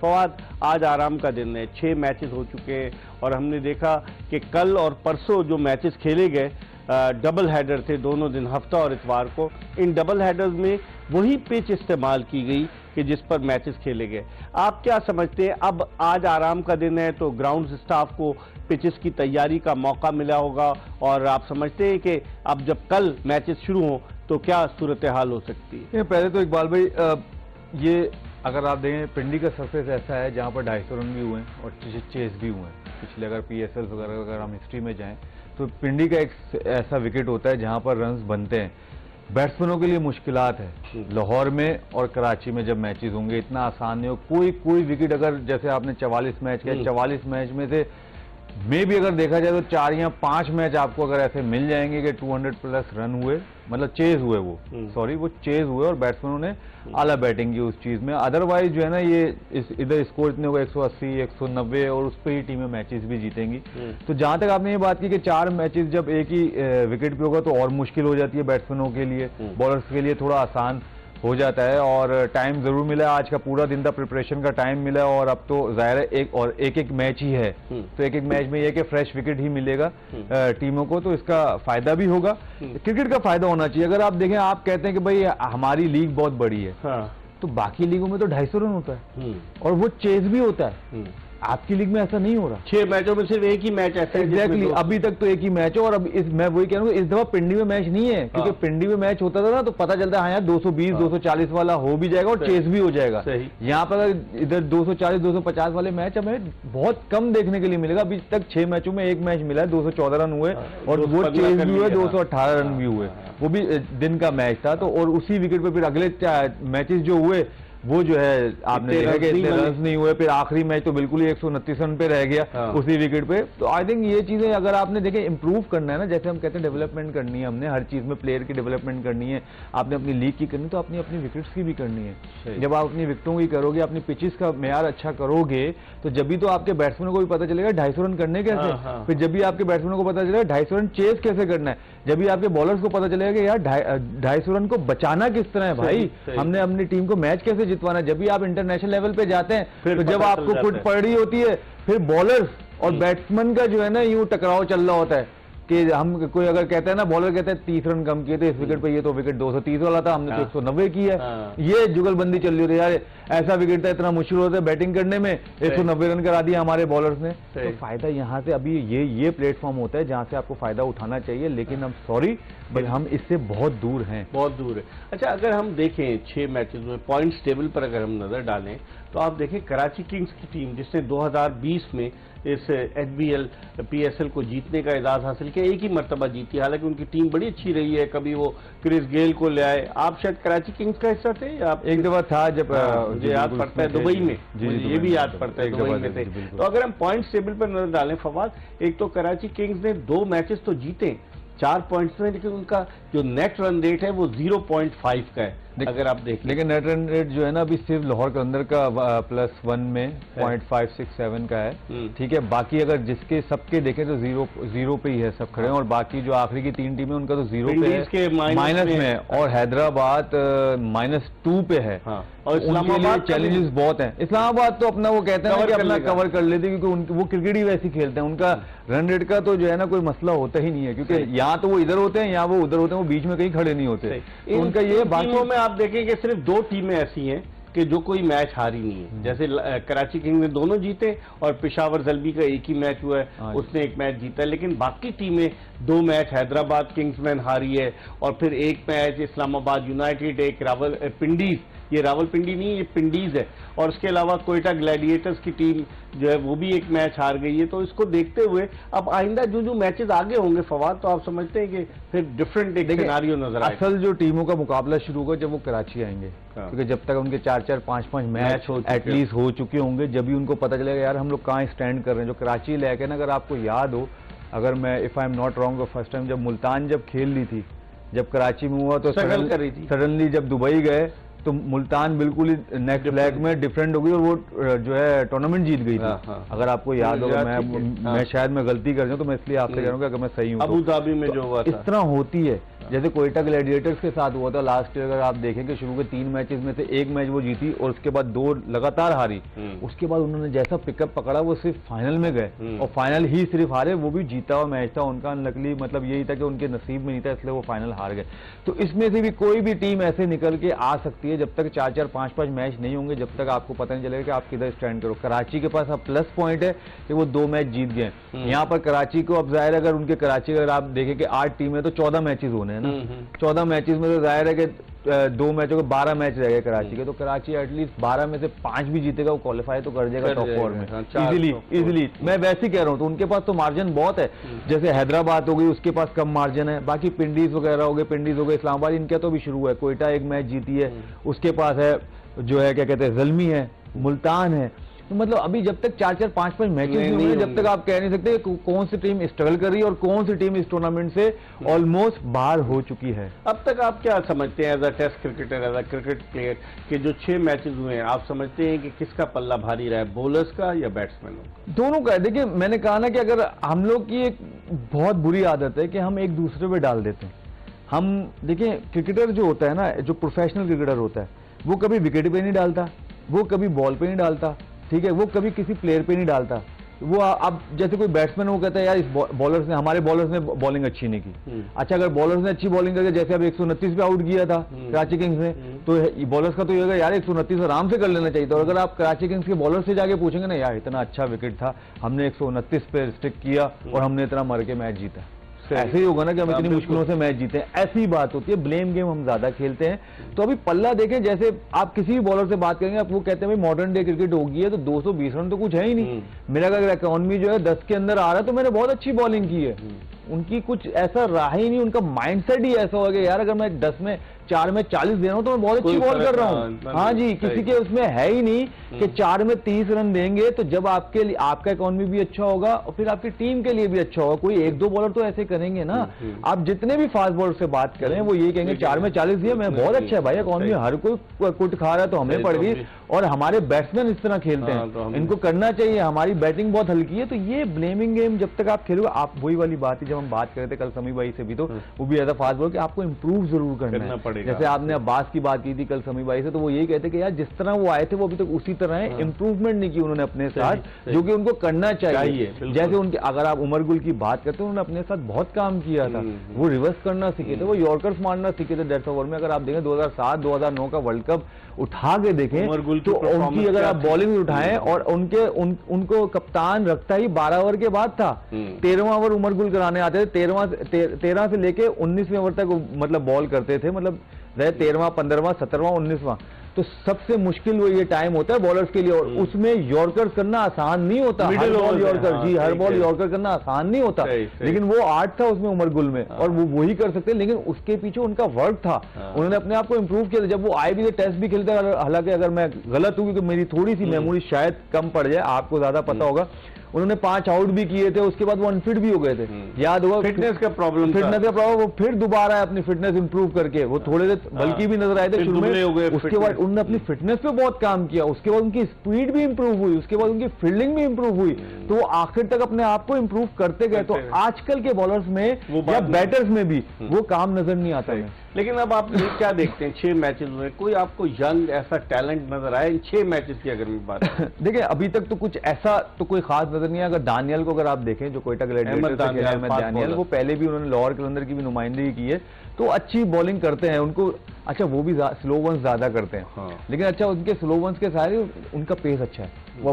फवाद, आज आराम का दिन है, 6 मैचेस हो चुके हैं और हमने देखा कि कल और परसों जो मैचेस खेले गए डबल हेडर थे दोनों दिन, हफ्ता और इतवार को। इन डबल हेडर्स में वही पिच इस्तेमाल की गई कि जिस पर मैचेस खेले गए। आप क्या समझते हैं, अब आज आराम का दिन है तो ग्राउंड स्टाफ को पिचेस की तैयारी का मौका मिला होगा, और आप समझते हैं कि अब जब कल मैचेस शुरू हों तो क्या सूरत हाल हो सकती है? पहले तो इकबाल भाई, ये अगर आप देखें पिंडी का सरफेस ऐसा है जहां पर 250 रन भी हुए हैं और चेस भी हुए हैं पिछले, अगर PSL वगैरह अगर हम हिस्ट्री में जाएं तो पिंडी का एक ऐसा विकेट होता है जहां पर रन्स बनते हैं। बैट्समैनों के लिए मुश्किलात है लाहौर में और कराची में जब मैचेस होंगे, इतना आसान नहीं हो। कोई विकेट, अगर जैसे आपने 44 मैच किया, 44 मैच में से में भी अगर देखा जाए तो 4 या 5 मैच आपको अगर ऐसे मिल जाएंगे कि 200 प्लस रन हुए, मतलब चेज हुए, वो चेज हुए और बैट्समैनों ने आला बैटिंग की उस चीज में। अदरवाइज जो है ना, ये इधर स्कोर इतने होगा 180 190 और उस पर ही टीमें मैचेस भी जीतेंगी। तो जहां तक आपने ये बात की कि 4 मैचेस जब एक ही विकेट पे होगा तो और मुश्किल हो जाती है बैट्समैनों के लिए, बॉलर्स के लिए थोड़ा आसान हो जाता है। और टाइम जरूर मिला, आज का पूरा दिन का प्रिपरेशन का टाइम मिला, और अब तो जाहिर है एक मैच ही है, तो एक मैच में यह कि फ्रेश विकेट ही मिलेगा टीमों को, तो इसका फायदा भी होगा। क्रिकेट का फायदा होना चाहिए। अगर आप देखें, आप कहते हैं कि भाई हमारी लीग बहुत बड़ी है, तो बाकी लीगों में तो 250 रन होता है और वो चेज भी होता है। आपकी लीग में ऐसा नहीं हो रहा। 6 मैचों में सिर्फ एक ही मैच ऐसा है। एग्जैक्टली, अभी तक तो एक ही मैच है। और अब मैं वही कह रहा हूँ, इस दफा पिंडी में मैच नहीं है, क्योंकि पिंडी में मैच होता था ना तो पता चलता है हाँ यार 220 240 वाला हो भी जाएगा और चेस भी हो जाएगा। यहाँ पर इधर 240 250 वाले मैच हमें बहुत कम देखने के लिए मिलेगा। अभी तक 6 मैचों में एक मैच मिला है, 214 रन हुए और वो चेस भी हुए, 218 रन भी हुए, वो भी दिन का मैच था। तो और उसी विकेट पे फिर अगले मैचेस जो हुए वो जो है आपने देखा कि इतने रन नहीं हुए। फिर आखिरी मैच तो बिल्कुल ही 129 रन पे रह गया उसी विकेट पे। तो आई थिंक ये चीजें अगर आपने देखे इंप्रूव करना है ना, जैसे हम कहते हैं डेवलपमेंट करनी है, हमने हर चीज में प्लेयर की डेवलपमेंट करनी है, आपने अपनी लीग की करनी, तो अपनी अपनी विकेट्स की भी करनी है। जब आप अपनी विकेटों की करोगे, अपनी पिचेस का मेयार अच्छा करोगे, तो जब भी तो आपके बैट्समैनों को भी पता चलेगा 250 रन करने कैसे। फिर जब भी आपके बैट्समैनों को पता चलेगा 250 रन चेस कैसे करना है, जब भी आपके बॉलर्स को पता चलेगा कि यार 250 रन को बचाना किस तरह है भाई, हमने अपनी टीम को मैच कैसे जितवाना है। जब भी आप इंटरनेशनल लेवल पे जाते हैं तो जब आपको फुट पड़ रही होती है, फिर बॉलर्स और बैट्समैन का जो है ना यूं टकराव चल रहा होता है कि हम कोई अगर कहते हैं ना, बॉलर कहते हैं 30 रन कम किए थे इस विकेट पे, ये तो विकेट 230 वाला था, हमने तो 190 की है। ये जुगलबंदी चल रही होती है यार, ऐसा विकेट था, इतना मुश्किल होता है बैटिंग करने में, 190 रन करा दिया हमारे बॉलर्स ने। तो फायदा यहाँ से अभी ये प्लेटफॉर्म होता है जहां से आपको फायदा उठाना चाहिए, लेकिन हम सॉरी बट हम इससे बहुत दूर हैं, बहुत दूर है। अच्छा, अगर हम देखें 6 मैचेस में पॉइंट्स टेबल पर अगर हम नजर डालें तो आप देखें कराची किंग्स की टीम जिसने 2020 में इस HBL PSL को जीतने का एजाज हासिल किया, एक ही मरतबा जीती, हालांकि उनकी टीम बड़ी अच्छी रही है। कभी वो क्रिस गेल को ले आए, आप शायद कराची किंग्स का हिस्सा थे या आप? एक दफा था जब मुझे याद पड़ता है दुबई में, ये भी याद पड़ता है दुबई में थे। तो अगर हम पॉइंट्स टेबल पर नजर डालें फवाद, एक तो कराची किंग्स ने 2 मैचेस तो जीते 4 पॉइंट्स में, लेकिन उनका जो नेट रन रेट है वो 0.5 का है अगर आप देखें। लेकिन नेट रन रेट जो है ना अभी सिर्फ लाहौर के अंदर का +1 में 0.567 का है, ठीक है। बाकी अगर जिसके सबके देखें तो जीरो पे ही है सब खड़े हैं, और बाकी जो आखिरी की 3 टीमें उनका तो 0 पे है, माइनस में है, और हैदराबाद -2 पे है। और इस्लामाबाद चैलेंजेस बहुत हैं। इस्लामाबाद तो अपना वो कहते हैं कि अपना कवर कर लेते हैं, क्योंकि वो क्रिकेट ही वैसी खेलते हैं, उनका रन रेट का तो जो है ना कोई मसला होता ही नहीं है, क्योंकि यहाँ तो वो इधर होते हैं, यहाँ वो उधर होते हैं, वो बीच में कहीं खड़े नहीं होते उनका ये। बाकी में आप देखें कि सिर्फ 2 टीमें ऐसी हैं कि जो कोई मैच हारी नहीं है, जैसे कराची किंग्स ने दोनों जीते और पेशावर जल्बी का एक ही मैच हुआ है, उसने एक मैच जीता है। लेकिन बाकी टीमें 2 मैच हैदराबाद किंग्समैन हारी है, और फिर एक मैच इस्लामाबाद यूनाइटेड, एक रावलपिंडीज, ये रावलपिंडी नहीं ये पिंडीज है, और उसके अलावा कोयटा ग्लैडिएटर्स की टीम जो है वो भी एक मैच हार गई है। तो इसको देखते हुए अब आइंदा जो मैचेस आगे होंगे फवाद, तो आप समझते हैं कि फिर डिफरेंट एक सिनेरियो नजर आएगा। असल जो टीमों का मुकाबला शुरू होगा जब वो कराची आएंगे, क्योंकि जब तक उनके 4-4 5-5 मैच एटलीस्ट हो चुके होंगे, जब भी उनको पता चलेगा यार हम लोग कहाँ स्टैंड कर रहे हैं। जो कराची लेके ना, अगर आपको याद हो, अगर मैं if I am not wrong, तो फर्स्ट टाइम जब मुल्तान जब खेल रही थी, जब कराची में हुआ तो सडनली जब दुबई गए तो मुल्तान बिल्कुल ही नेक्स्ट लेग में डिफरेंट हो गई और वो जो है टूर्नामेंट जीत गई थी। अगर आपको याद होगा, मैं शायद मैं गलती कर जाऊं तो मैं इसलिए आपसे कह रहा हूं कि अगर मैं सही हूं, अबू धाबी में जो हुआ इस तरह होती है। जैसे कोयटा ग्लैडिएटर्स के साथ हुआ था लास्ट ईयर, अगर आप देखेंगे शुरू के 3 मैचेस में से 1 मैच वो जीती और उसके बाद 2 लगातार हारी। उसके बाद उन्होंने जैसा पिकअप पकड़ा वो सिर्फ फाइनल में गए और फाइनल ही सिर्फ हारे, वो भी जीता हुआ मैच था उनका। अनलकली मतलब यही था कि उनके नसीब में नहीं था, इसलिए वो फाइनल हार गए। तो इसमें से भी कोई भी टीम ऐसे निकल के आ सकती है, जब तक 4-4, 5-5 मैच नहीं होंगे, जब तक आपको पता नहीं चलेगा कि आप किधर स्टैंड करो। कराची के पास अब प्लस पॉइंट है कि वो 2 मैच जीत गए। यहाँ पर कराची को अब जाहिर है, अगर उनके कराची अगर आप देखें कि 8 टीमें तो 14 मैचेस होने हैं ना, 14 मैचेस में तो जाहिर है कि 2 मैचों के 12 मैच रह गए कराची के, तो कराची एटलीस्ट 12 में से 5 भी जीतेगा, वो क्वालिफाई तो कर जाएगा टॉप 4 में इजीली। मैं वैसे ही कह रहा हूँ, तो उनके पास तो मार्जिन बहुत है। जैसे हैदराबाद हो गई, उसके पास कम मार्जिन है। बाकी पिंडीज वगैरह हो गए, पिंडीज हो गए, इस्लामाबाद, इनका तो भी शुरू है। कोयटा 1 मैच जीती है, उसके पास है जो है क्या कहते हैं जल्मी है, मुल्तान है। तो मतलब अभी जब तक 4-4, 5-5 मैचेस नहीं हुए, जब तक आप कह नहीं सकते कौन सी टीम स्ट्रगल कर रही है और कौन सी टीम इस टूर्नामेंट से ऑलमोस्ट बाहर हो चुकी है। अब तक आप क्या समझते हैं as a test cricketer, as a cricket player, कि जो 6 मैचेस हुए हैं, आप समझते हैं कि किसका पल्ला भारी रहा है, बॉलर्स का या बैट्समैनों का? दोनों का है। देखिए, मैंने कहा ना कि अगर हम लोग की एक बहुत बुरी आदत है कि हम एक दूसरे पे डाल देते हैं। हम देखिए, क्रिकेटर जो होता है ना, जो प्रोफेशनल क्रिकेटर होता है, वो कभी विकेट पे नहीं डालता, वो कभी बॉल पे नहीं डालता, ठीक है, वो कभी किसी प्लेयर पे नहीं डालता। वो अब जैसे कोई बैट्समैन वो कहता है यार इस बॉलर्स ने, हमारे बॉलर्स ने बॉलिंग अच्छी नहीं की। अच्छा, अगर बॉलर्स ने अच्छी बॉलिंग करके, जैसे अब 129 पे आउट किया था कराची किंग्स ने, तो बॉलर्स का तो ये यार 129 आराम से कर लेना चाहिए था। और अगर आप कराची किंग्स के बॉलर से जाके पूछेंगे ना, यार इतना अच्छा विकेट था, हमने 129 पे स्टिक किया और हमने इतना मर के मैच जीता। ऐसे ही होगा ना कि हम इतनी मुश्किलों से मैच जीते हैं, ऐसी बात होती है। ब्लेम गेम हम ज्यादा खेलते हैं। तो अभी पल्ला देखें, जैसे आप किसी भी बॉलर से बात करेंगे, आप वो कहते हैं भाई मॉडर्न डे क्रिकेट हो गई है, तो 220 रन तो कुछ है ही नहीं। मेरा अगर इकोनॉमी जो है 10 के अंदर आ रहा है, तो मैंने बहुत अच्छी बॉलिंग की है। उनकी कुछ ऐसा रहा ही नहीं, उनका माइंडसेट ही ऐसा हो गया यार अगर मैं 10 में 4 में 40 दे रहा हूं तो मैं बहुत अच्छी बॉल कर रहा हूं। हाँ जी, किसी के उसमें है ही नहीं कि 4 में 30 रन देंगे तो जब आपके लिए आपका इकोनॉमी भी अच्छा होगा और फिर आपकी टीम के लिए भी अच्छा होगा। कोई 1-2 बॉलर तो ऐसे करेंगे ना। आप जितने भी फास्ट बॉलर से बात करें वो ये कहेंगे 4 में 40 दिए, मैं बहुत अच्छा है भाई इकोनॉमी, हर कोई कुट खा रहा है तो हमें पड़ गई। और हमारे बैट्समैन इस तरह खेलते हैं, इनको करना चाहिए, हमारी बैटिंग बहुत हल्की है। तो ये ब्लेमिंग गेम जब तक आप खेलोगे, आप वही वाली बात है जब हम बात कर रहे थे कल समी भाई से भी, तो वो भी ऐसा फास्ट बॉलर कि आपको इंप्रूव जरूर करना पड़ेगा। जैसे आपने अब्बास की बात की थी कल समी भाई से, तो वो यही कहते कि यार जिस तरह वो आए थे वो अभी तक उसी तरह है, इंप्रूवमेंट नहीं की उन्होंने अपने साथ, जो कि उनको करना चाहिए। जैसे उनके अगर आप उमर गुल की बात करते हैं, उन्होंने अपने साथ बहुत काम किया था, वो रिवर्स करना सीखे थे, वो यॉर्कर्स मारना सीखे थे डेथ ओवर में। अगर आप देखें 2007, 2009 का वर्ल्ड कप उठा के देखें तो उनकी अगर आप बॉलिंग उठाएं और उनको कप्तान रखता ही 12 ओवर के बाद था। 13वां ओवर उमर गुल कराने आते थे, 13 से लेके 19वें ओवर तक मतलब बॉल करते थे, मतलब 13वां, 15वां, 17वां, 19वां। तो सबसे मुश्किल वो ये टाइम होता है बॉलर्स के लिए, और उसमें यॉर्कर करना आसान नहीं होता। हर बॉल यॉर्कर, जी हर बॉल यॉर्कर करना आसान नहीं होता। लेकिन वो आर्ट था उसमें उमर गुल में, और वो वही कर सकते, लेकिन उसके पीछे उनका वर्क था। उन्होंने अपने आप को इंप्रूव किया। जब वो आए भी थे टेस्ट भी खेलते, हालांकि अगर मैं गलत हूं क्योंकि मेरी थोड़ी सी मेमोरी शायद कम पड़ जाए, आपको ज्यादा पता होगा, उन्होंने 5 आउट भी किए थे, उसके बाद वो अनफिट भी हो गए थे, याद होगा, फिटनेस का प्रॉब्लम, वो फिर दोबारा अपनी फिटनेस इंप्रूव करके वो थोड़े बल्कि भी नजर आए थे शुरू में। उसके बाद उन्होंने अपनी फिटनेस पे बहुत काम किया, उसके बाद उनकी स्पीड भी इंप्रूव हुई, उसके बाद उनकी फील्डिंग भी इंप्रूव हुई, तो वो आखिर तक अपने आप को इंप्रूव करते गए। तो आजकल के बॉलर्स में या बैटर्स में भी वो काम नजर नहीं आता है। लेकिन अब आप क्या देखते हैं 6 मैचेस में, कोई आपको यंग ऐसा टैलेंट नजर आया इन 6 मैचेस की अगर मैं बात देखिए अभी तक तो कुछ ऐसा तो कोई खास नजर नहीं है। अगर दानियल को अगर आप देखें, जो कोयटा ग्लैडिएटर्स से अहमद दानियल, वो पहले भी उन्होंने लाहौर कलंदर की भी नुमाइंदगी की है, तो अच्छी बॉलिंग करते हैं। उनको अच्छा वो भी स्लो वंस ज्यादा करते हैं, लेकिन अच्छा उनके स्लो वंस के सारे उनका पेस अच्छा है, वो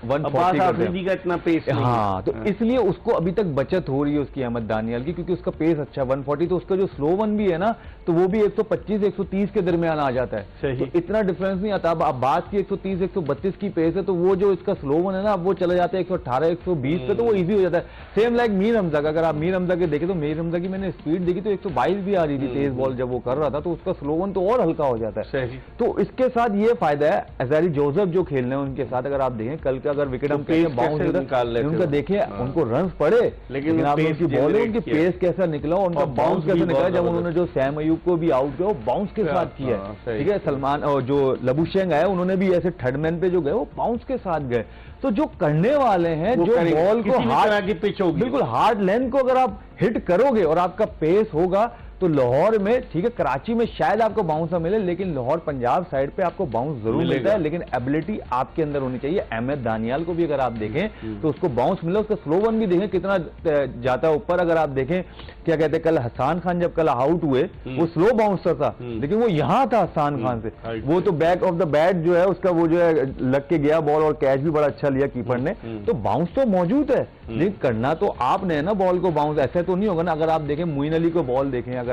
140 का इतना पेस नहीं। हाँ, तो इसलिए उसको अभी तक बचत हो रही है उसकी अहमद दानियल की, क्योंकि उसका पेस अच्छा है 140। तो उसका जो स्लो वन भी है ना, तो वो भी 125 130 के दरमियान आ जाता है, तो इतना डिफरेंस नहीं आता। अब अब्बास की 130 132 की पेस है, तो वो जो इसका स्लो वन है ना, अब वो चला जाता है 118 120 पे, तो वो इजी हो जाता है। सेम लाइक मीर हमजा का, अगर आप मीर हमजा के देखें तो मीर हमजा की मैंने स्पीड देखी तो 122 भी आ रही थी तेज बॉल जब वो कर रहा था, तो उसका स्लो वन तो और हल्का हो जाता है। तो इसके साथ ये फायदा है, अज़ारी जोसेफ जो खेलने हैं उनके साथ, अगर आप देखें कल का अगर विकेट हम बाउंस उनका देखें, उनको रन पड़े, लेकिन आप उनकी बॉल उनकी पेस कैसा निकला, उनका बाउंस कैसा निकला, जब उन्होंने जो सैम अयूब को भी आउट किया वो बाउंस के साथ किया, ठीक है। सलमान और जो लबुशेंग आए उन्होंने भी ऐसे थर्ड मैन पे जो गए वो बाउंस के साथ गए। तो जो करने वाले हैं, जो बॉल को हार्ड की पिच होगी, बिल्कुल हार्ड लेंथ को अगर आप हिट करोगे और आपका पेस होगा तो लाहौर में, ठीक है, कराची में शायद आपको बाउंस ना मिले, लेकिन लाहौर पंजाब साइड पे आपको बाउंस जरूर मिलता है, लेकिन एबिलिटी आपके अंदर होनी चाहिए। अहमद दानियाल को भी अगर आप देखें तो उसको बाउंस मिला, उसका स्लो वन भी देखें कितना जाता है ऊपर। अगर आप देखें क्या कहते हैं, कल हसान खान जब कल आउट हुए वो स्लो बाउंसर था, लेकिन वो यहां था हसान खान से, वो तो बैक ऑफ द बैट जो है उसका वो जो है लग के गया बॉल और कैच भी बड़ा अच्छा लिया कीपर ने। तो बाउंस तो मौजूद है, लेकिन करना तो आपने है ना बॉल को बाउंस। ऐसे तो नहीं होगा ना, अगर आप देखें मोइन अली को बॉल देखें, अगर